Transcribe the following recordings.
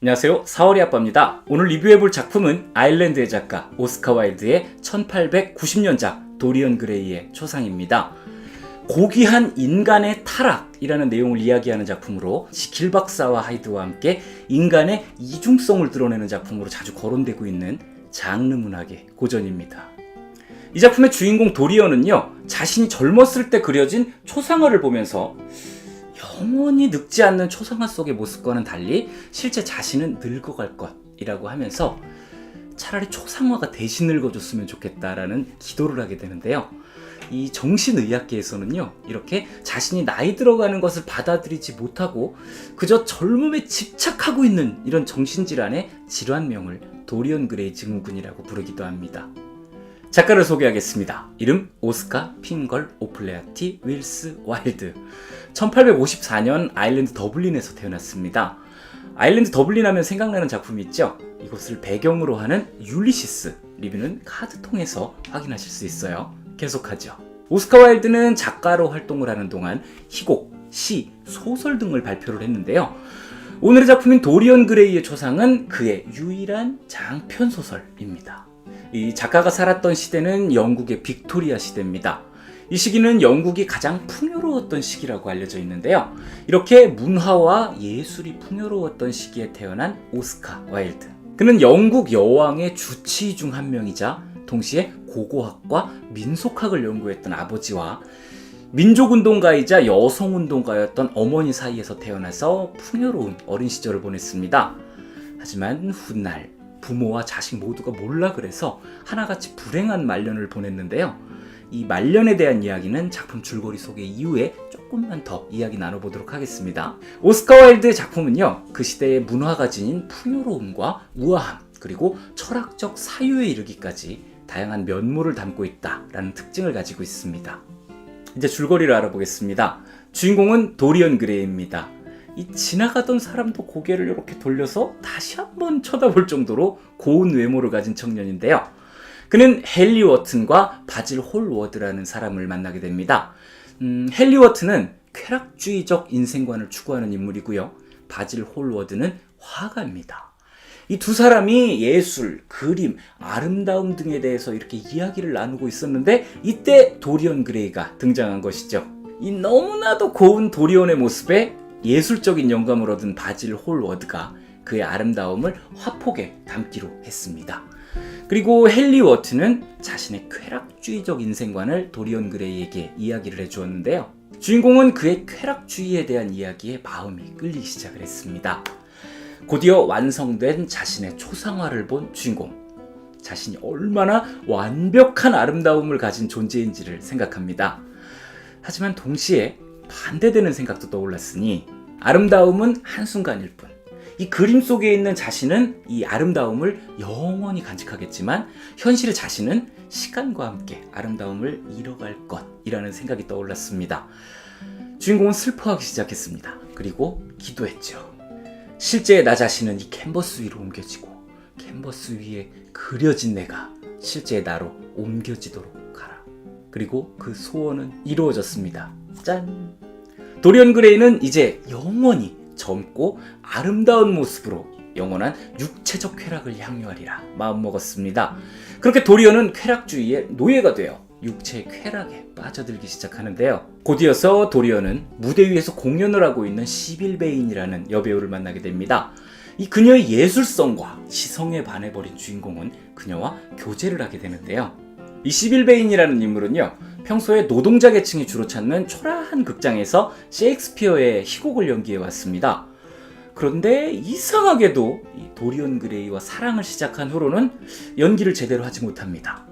안녕하세요. 사월이 아빠입니다. 오늘 리뷰해볼 작품은 아일랜드의 작가 오스카 와일드의 1890년작 도리언 그레이의 초상입니다. 고귀한 인간의 타락이라는 내용을 이야기하는 작품으로 길 박사와 하이드와 함께 인간의 이중성을 드러내는 작품으로 자주 거론되고 있는 장르 문학의 고전입니다. 이 작품의 주인공 도리언은요, 자신이 젊었을 때 그려진 초상화를 보면서 영원히 늙지 않는 초상화 속의 모습과는 달리 실제 자신은 늙어갈 것이라고 하면서 차라리 초상화가 대신 늙어줬으면 좋겠다라는 기도를 하게 되는데요. 이 정신의학계에서는요, 이렇게 자신이 나이 들어가는 것을 받아들이지 못하고 그저 젊음에 집착하고 있는 이런 정신질환의 질환명을 도리언 그레이 증후군이라고 부르기도 합니다. 작가를 소개하겠습니다. 이름 오스카 핑걸 오플레아티 윌스 와일드. 1854년 아일랜드 더블린에서 태어났습니다. 아일랜드 더블린 하면 생각나는 작품이 있죠? 이곳을 배경으로 하는 율리시스. 리뷰는 카드통에서 확인하실 수 있어요. 계속하죠. 오스카 와일드는 작가로 활동을 하는 동안 희곡, 시, 소설 등을 발표를 했는데요. 오늘의 작품인 도리언 그레이의 초상은 그의 유일한 장편 소설입니다. 이 작가가 살았던 시대는 영국의 빅토리아 시대입니다. 이 시기는 영국이 가장 풍요로웠던 시기라고 알려져 있는데요. 이렇게 문화와 예술이 풍요로웠던 시기에 태어난 오스카 와일드. 그는 영국 여왕의 주치 중 한 명이자 동시에 고고학과 민속학을 연구했던 아버지와 민족운동가이자 여성운동가였던 어머니 사이에서 태어나서 풍요로운 어린 시절을 보냈습니다. 하지만 훗날 부모와 자식 모두가 몰라 그래서 하나같이 불행한 말년을 보냈는데요. 이 말년에 대한 이야기는 작품 줄거리 소개 이후에 조금만 더 이야기 나눠보도록 하겠습니다. 오스카 와일드의 작품은요, 그 시대의 문화가 지닌 풍요로움과 우아함, 그리고 철학적 사유에 이르기까지 다양한 면모를 담고 있다라는 특징을 가지고 있습니다. 이제 줄거리를 알아보겠습니다. 주인공은 도리언 그레이입니다. 이 지나가던 사람도 고개를 이렇게 돌려서 다시 한번 쳐다볼 정도로 고운 외모를 가진 청년인데요. 그는 헨리 워튼과 바질 홀워드라는 사람을 만나게 됩니다. 헨리 워튼은 쾌락주의적 인생관을 추구하는 인물이고요. 바질 홀워드는 화가입니다. 이 두 사람이 예술, 그림, 아름다움 등에 대해서 이렇게 이야기를 나누고 있었는데 이때 도리언 그레이가 등장한 것이죠. 이 너무나도 고운 도리언의 모습에 예술적인 영감을 얻은 바질 홀워드가 그의 아름다움을 화폭에 담기로 했습니다. 그리고 헨리 워튼은 자신의 쾌락주의적 인생관을 도리언 그레이에게 이야기를 해주었는데요. 주인공은 그의 쾌락주의에 대한 이야기에 마음이 끌리기 시작을 했습니다. 곧이어 완성된 자신의 초상화를 본 주인공. 자신이 얼마나 완벽한 아름다움을 가진 존재인지를 생각합니다. 하지만 동시에 반대되는 생각도 떠올랐으니 아름다움은 한순간일 뿐. 이 그림 속에 있는 자신은 이 아름다움을 영원히 간직하겠지만 현실의 자신은 시간과 함께 아름다움을 잃어갈 것이라는 생각이 떠올랐습니다. 주인공은 슬퍼하기 시작했습니다. 그리고 기도했죠. 실제 나 자신은 이 캔버스 위로 옮겨지고 캔버스 위에 그려진 내가 실제 나로 옮겨지도록 하라. 그리고 그 소원은 이루어졌습니다. 짠! 도리언 그레이는 이제 영원히 젊고 아름다운 모습으로 영원한 육체적 쾌락을 향유하리라 마음먹었습니다. 그렇게 도리언은 쾌락주의의 노예가 되어 육체의 쾌락에 빠져들기 시작하는데요. 곧이어서 도리언은 무대 위에서 공연을 하고 있는 시빌 베인이라는 여배우를 만나게 됩니다. 이 그녀의 예술성과 시성에 반해버린 주인공은 그녀와 교제를 하게 되는데요. 이 시빌 베인이라는 인물은요, 평소에 노동자 계층이 주로 찾는 초라한 극장에서 셰익스피어의 희곡을 연기해 왔습니다. 그런데 이상하게도 이 도리언 그레이와 사랑을 시작한 후로는 연기를 제대로 하지 못합니다.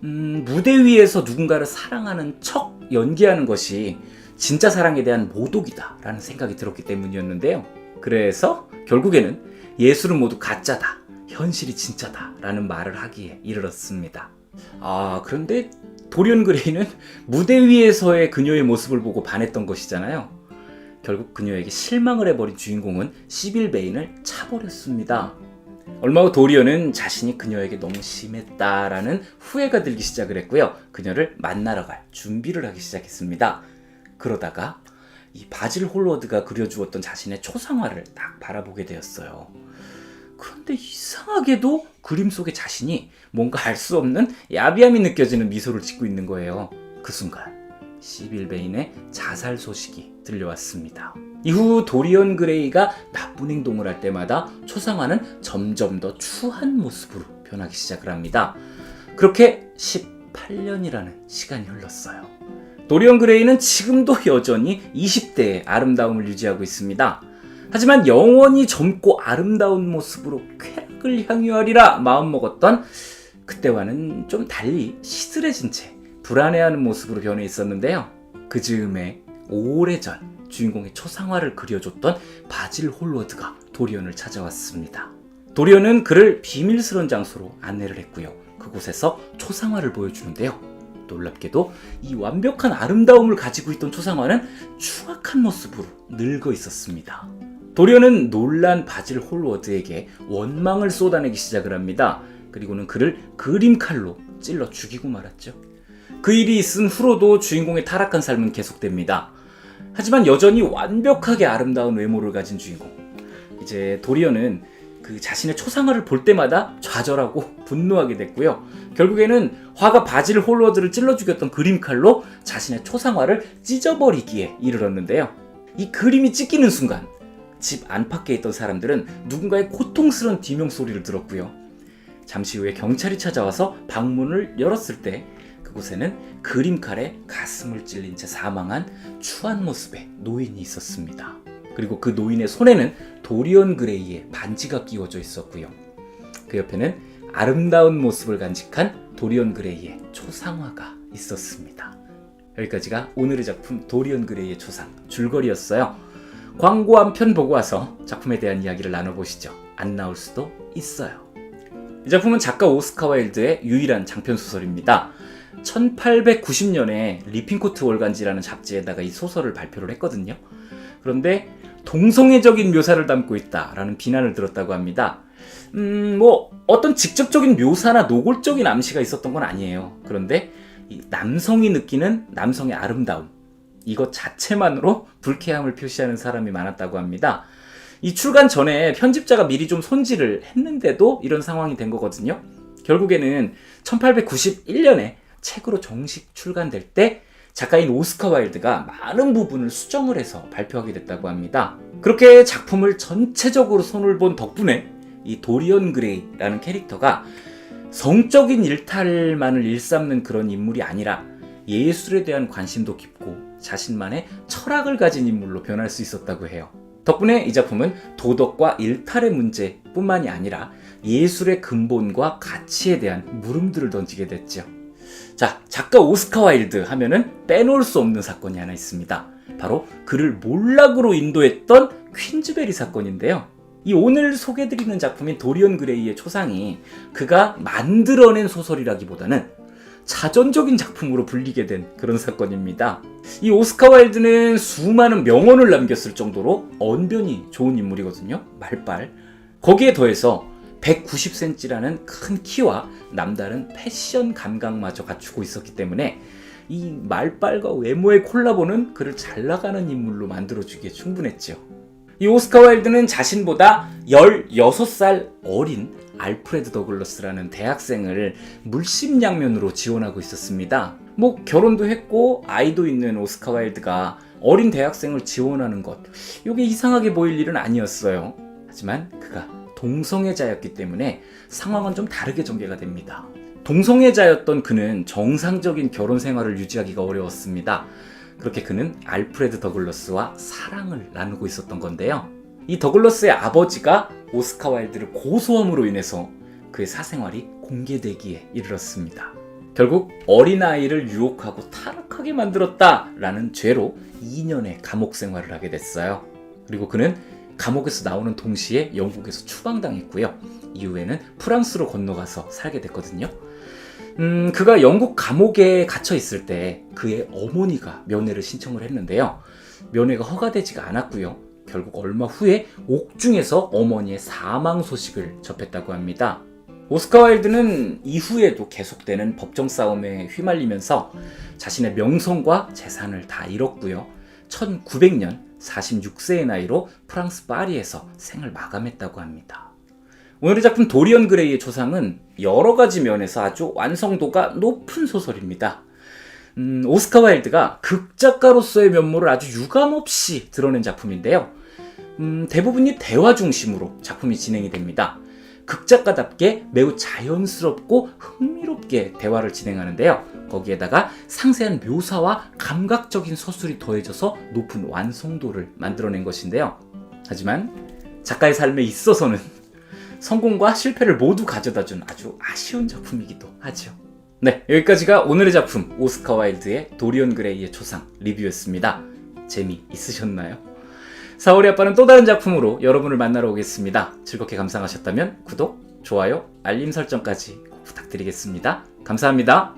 무대 위에서 누군가를 사랑하는 척 연기하는 것이 진짜 사랑에 대한 모독이다 라는 생각이 들었기 때문이었는데요. 그래서 결국에는 예술은 모두 가짜다, 현실이 진짜다 라는 말을 하기에 이르렀습니다. 그런데 도리언 그레이는 무대 위에서의 그녀의 모습을 보고 반했던 것이잖아요. 결국 그녀에게 실망을 해버린 주인공은 시빌 베인을 차버렸습니다. 얼마 후 도리언은 자신이 그녀에게 너무 심했다라는 후회가 들기 시작을 했고요. 그녀를 만나러 갈 준비를 하기 시작했습니다. 그러다가 이 바질 홀워드가 그려주었던 자신의 초상화를 딱 바라보게 되었어요. 그런데 이상하게도 그림 속의 자신이 뭔가 알 수 없는 야비함이 느껴지는 미소를 짓고 있는 거예요. 그 순간 시빌 베인의 자살 소식이 들려왔습니다. 이후 도리언 그레이가 나쁜 행동을 할 때마다 초상화는 점점 더 추한 모습으로 변하기 시작을 합니다. 그렇게 18년이라는 시간이 흘렀어요. 도리언 그레이는 지금도 여전히 20대의 아름다움을 유지하고 있습니다. 하지만 영원히 젊고 아름다운 모습으로 쾌락을 향유하리라 마음먹었던 그때와는 좀 달리 시들해진 채 불안해하는 모습으로 변해 있었는데요. 그 즈음에 오래전 주인공의 초상화를 그려줬던 바질 홀워드가 도리언을 찾아왔습니다. 도리언은 그를 비밀스러운 장소로 안내를 했고요. 그곳에서 초상화를 보여주는데요. 놀랍게도 이 완벽한 아름다움을 가지고 있던 초상화는 추악한 모습으로 늙어 있었습니다. 도리언은 놀란 바질 홀워드에게 원망을 쏟아내기 시작을 합니다. 그리고는 그를 그림칼로 찔러 죽이고 말았죠. 그 일이 있은 후로도 주인공의 타락한 삶은 계속됩니다. 하지만 여전히 완벽하게 아름다운 외모를 가진 주인공. 이제 도리언은 그 자신의 초상화를 볼 때마다 좌절하고 분노하게 됐고요. 결국에는 화가 바질 홀워드를 찔러 죽였던 그림칼로 자신의 초상화를 찢어버리기에 이르렀는데요. 이 그림이 찢기는 순간 집 안팎에 있던 사람들은 누군가의 고통스러운 비명 소리를 들었고요. 잠시 후에 경찰이 찾아와서 방문을 열었을 때 그곳에는 그림칼에 가슴을 찔린 채 사망한 추한 모습의 노인이 있었습니다. 그리고 그 노인의 손에는 도리언 그레이의 반지가 끼워져 있었고요. 그 옆에는 아름다운 모습을 간직한 도리언 그레이의 초상화가 있었습니다. 여기까지가 오늘의 작품 도리언 그레이의 초상 줄거리였어요. 광고 한 편 보고 와서 작품에 대한 이야기를 나눠보시죠. 안 나올 수도 있어요. 이 작품은 작가 오스카 와일드의 유일한 장편소설입니다. 1890년에 리핑코트 월간지라는 잡지에다가 이 소설을 발표를 했거든요. 그런데 동성애적인 묘사를 담고 있다라는 비난을 들었다고 합니다. 어떤 직접적인 묘사나 노골적인 암시가 있었던 건 아니에요. 그런데 이 남성이 느끼는 남성의 아름다움, 이것 자체만으로 불쾌함을 표시하는 사람이 많았다고 합니다. 이 출간 전에 편집자가 미리 좀 손질을 했는데도 이런 상황이 된 거거든요. 결국에는 1891년에 책으로 정식 출간될 때 작가인 오스카 와일드가 많은 부분을 수정을 해서 발표하게 됐다고 합니다. 그렇게 작품을 전체적으로 손을 본 덕분에 이 도리언 그레이라는 캐릭터가 성적인 일탈만을 일삼는 그런 인물이 아니라 예술에 대한 관심도 깊고 자신만의 철학을 가진 인물로 변할 수 있었다고 해요. 덕분에 이 작품은 도덕과 일탈의 문제뿐만이 아니라 예술의 근본과 가치에 대한 물음들을 던지게 됐죠. 자, 작가 오스카 와일드 하면은 빼놓을 수 없는 사건이 하나 있습니다. 바로 그를 몰락으로 인도했던 퀸즈베리 사건인데요. 이 오늘 소개해드리는 작품인 도리언 그레이의 초상이 그가 만들어낸 소설이라기보다는 자전적인 작품으로 불리게 된 그런 사건입니다. 이 오스카 와일드는 수많은 명언을 남겼을 정도로 언변이 좋은 인물이거든요. 말빨. 거기에 더해서 190cm라는 큰 키와 남다른 패션 감각마저 갖추고 있었기 때문에 이 말빨과 외모의 콜라보는 그를 잘 나가는 인물로 만들어주기에 충분했죠. 이 오스카 와일드는 자신보다 16살 어린 알프레드 더글러스라는 대학생을 물심양면으로 지원하고 있었습니다. 결혼도 했고 아이도 있는 오스카 와일드가 어린 대학생을 지원하는 것, 이게 이상하게 보일 일은 아니었어요. 하지만 그가 동성애자였기 때문에 상황은 좀 다르게 전개가 됩니다. 동성애자였던 그는 정상적인 결혼 생활을 유지하기가 어려웠습니다. 그렇게 그는 알프레드 더글러스와 사랑을 나누고 있었던 건데요. 이 더글러스의 아버지가 오스카 와일드를 고소함으로 인해서 그의 사생활이 공개되기에 이르렀습니다. 결국 어린아이를 유혹하고 타락하게 만들었다라는 죄로 2년의 감옥 생활을 하게 됐어요. 그리고 그는 감옥에서 나오는 동시에 영국에서 추방당했고요. 이후에는 프랑스로 건너가서 살게 됐거든요. 그가 영국 감옥에 갇혀 있을 때 그의 어머니가 면회를 신청을 했는데요. 면회가 허가되지가 않았고요. 결국 얼마 후에 옥중에서 어머니의 사망 소식을 접했다고 합니다. 오스카 와일드는 이후에도 계속되는 법정 싸움에 휘말리면서 자신의 명성과 재산을 다 잃었고요. 1900년 46세의 나이로 프랑스 파리에서 생을 마감했다고 합니다. 오늘의 작품 도리언 그레이의 초상은 여러 가지 면에서 아주 완성도가 높은 소설입니다. 오스카 와일드가 극작가로서의 면모를 아주 유감없이 드러낸 작품인데요. 대부분이 대화 중심으로 작품이 진행이 됩니다. 극작가답게 매우 자연스럽고 흥미롭게 대화를 진행하는데요. 거기에다가 상세한 묘사와 감각적인 서술이 더해져서 높은 완성도를 만들어낸 것인데요. 하지만 작가의 삶에 있어서는 성공과 실패를 모두 가져다준 아주 아쉬운 작품이기도 하죠. 네, 여기까지가 오늘의 작품 오스카 와일드의 도리언 그레이의 초상 리뷰였습니다. 재미있으셨나요? 4월의 아빠는 또 다른 작품으로 여러분을 만나러 오겠습니다. 즐겁게 감상하셨다면 구독, 좋아요, 알림 설정까지 꼭 부탁드리겠습니다. 감사합니다.